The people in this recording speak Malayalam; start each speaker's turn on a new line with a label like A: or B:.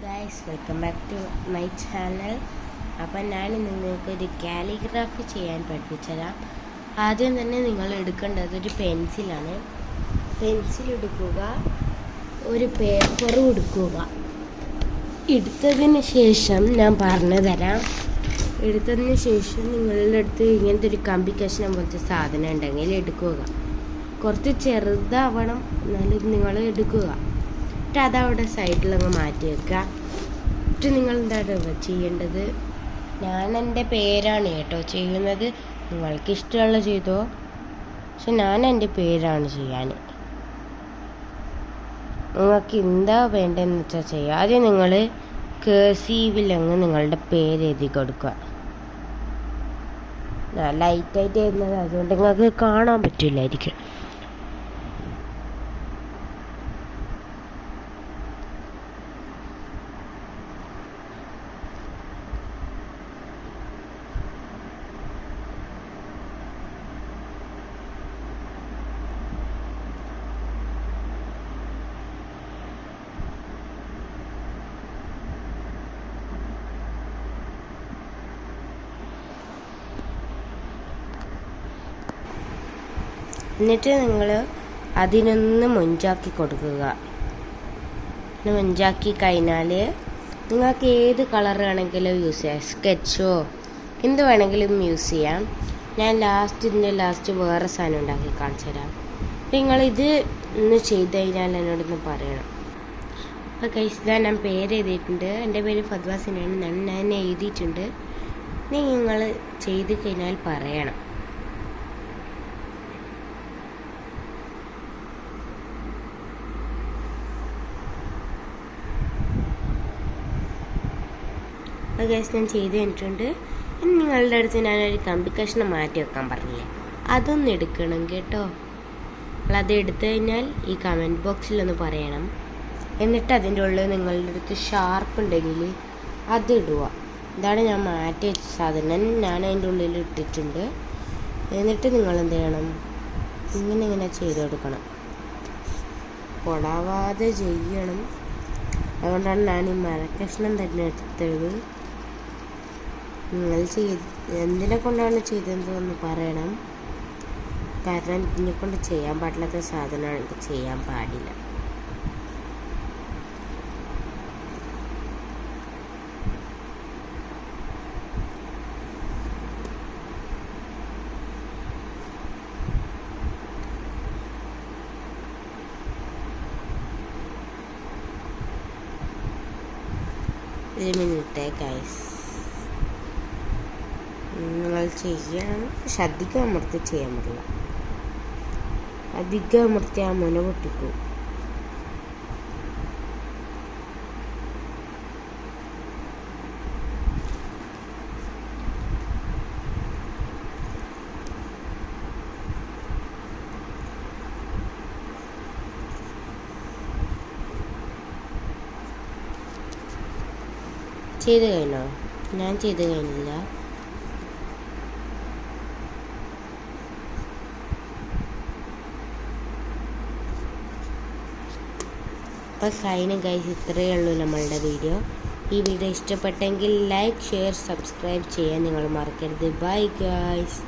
A: Guys, welcome back to my channel. അപ്പം ഞാൻ നിങ്ങൾക്കൊരു കാലിഗ്രാഫി ചെയ്യാൻ പഠിപ്പിച്ചുതരാം. ആദ്യം തന്നെ നിങ്ങൾ എടുക്കേണ്ടത് ഒരു പെൻസിലാണ്. പെൻസിൽ എടുക്കുക, ഒരു പേപ്പറും എടുക്കുക. എടുത്തതിന് ശേഷം ഞാൻ പറഞ്ഞു തരാം. എടുത്തതിന് ശേഷം നിങ്ങളുടെ അടുത്ത് ഇങ്ങനത്തെ ഒരു കമ്പി കഷ്ണം പോലത്തെ സാധനം ഉണ്ടെങ്കിൽ എടുക്കുക. കുറച്ച് ചെറുതാവണം, എന്നാലും നിങ്ങൾ എടുക്കുക. എന്നിട്ട് അതവിടെ സൈഡിലങ്ങ് മാറ്റി വെക്കുക. എന്നിട്ട് നിങ്ങൾ എന്താണ് ചെയ്യേണ്ടത്? ഞാൻ എൻ്റെ പേരാണ് കേട്ടോ ചെയ്യുന്നത്. നിങ്ങൾക്ക് ഇഷ്ടമുള്ള ചെയ്തോ, പക്ഷെ ഞാൻ എൻ്റെ പേരാണ് ചെയ്യാൻ. നിങ്ങൾക്ക് എന്താ വേണ്ടതെന്ന് വെച്ചാൽ ചെയ്യുക. ആദ്യം നിങ്ങൾ കേഴ്സീവിലങ്ങ് നിങ്ങളുടെ പേര് എഴുതി കൊടുക്കുക. ലൈറ്റായിട്ട് എഴുതുന്നത് അതുകൊണ്ട് നിങ്ങൾക്ക് കാണാൻ പറ്റില്ലായിരിക്കും. എന്നിട്ട് നിങ്ങൾ അതിനൊന്ന് മൊഞ്ചാക്കി കൊടുക്കുക. മൊഞ്ചാക്കി കഴിഞ്ഞാൽ നിങ്ങൾക്ക് ഏത് കളർ വേണമെങ്കിലും യൂസ് ചെയ്യാം. സ്കെച്ചോ എന്ത് വേണമെങ്കിലും യൂസ് ചെയ്യാം. ഞാൻ ഇതിൻ്റെ ലാസ്റ്റ് വേറെ സാധനം ഉണ്ടാക്കി കാണിച്ചു തരാം. നിങ്ങളിത് ഒന്ന് ചെയ്ത് കഴിഞ്ഞാൽ എന്നോടൊന്ന് പറയണം. അപ്പോൾ ഗൈസ്, ഞാൻ പേര് എഴുതിയിട്ടുണ്ട്. എൻ്റെ പേര് ഫദ്വാസിനാണ്. ഞാൻ എഴുതിയിട്ടുണ്ട്. നിങ്ങൾ ചെയ്ത് കഴിഞ്ഞാൽ പറയണം. ഗൈസ്, ഞാൻ ചെയ്ത് കഴിഞ്ഞിട്ടുണ്ട്. ഇനി നിങ്ങളുടെ അടുത്ത് ഞാനൊരു കമ്പി കഷ്ണം മാറ്റി വെക്കാൻ പറഞ്ഞില്ലേ, അതൊന്ന് എടുക്കണം കേട്ടോ. അത് എടുത്തു കഴിഞ്ഞാൽ ഈ കമൻറ്റ് ബോക്സിലൊന്ന് പറയണം. എന്നിട്ട് അതിൻ്റെ ഉള്ളിൽ നിങ്ങളുടെ അടുത്ത് ഷാർപ്പ് ഉണ്ടെങ്കിൽ അത് ഇടുക. ഇതാണ് ഞാൻ മാറ്റി വെച്ച സാധനം. ഞാൻ അതിൻ്റെ ഉള്ളിൽ ഇട്ടിട്ടുണ്ട്. എന്നിട്ട് നിങ്ങൾ എന്ത് ചെയ്യണം? ഇങ്ങനെ ചെയ്ത് കൊടുക്കണം. പൊടാവാതെ ചെയ്യണം. അതുകൊണ്ടാണ് ഞാൻ ഈ മരക്കഷ്ണം തന്നെ എടുത്തത്. നിങ്ങൾ എന്തിനെ കൊണ്ടാണ് ചെയ്തതെന്ന് പറയണം. കാരണം ഇതിനെ കൊണ്ട് ചെയ്യാൻ പാടില്ലാത്ത സാധനമാണ്, ഇത് ചെയ്യാൻ പാടില്ല. ഒരു മിനിറ്റ് ഗൈസ്, നിങ്ങൾ ചെയ്യണം. പക്ഷെ അധികം അമർത്തി ചെയ്യാൻ പറ്റില്ല. അധികം അമർത്തി ആ മുന പൊട്ടിക്കും. ചെയ്ത് കഴിഞ്ഞോ? ഞാൻ ചെയ്ത് കഴിഞ്ഞില്ല. അപ്പോൾ കഴിഞ്ഞ ഗൈസ്, ഇത്രയേ ഉള്ളൂ നമ്മളുടെ വീഡിയോ. ഈ വീഡിയോ ഇഷ്ടപ്പെട്ടെങ്കിൽ ലൈക്ക്, ഷെയർ, സബ്സ്ക്രൈബ് ചെയ്യാൻ നിങ്ങൾ മറക്കരുത്. Bye guys.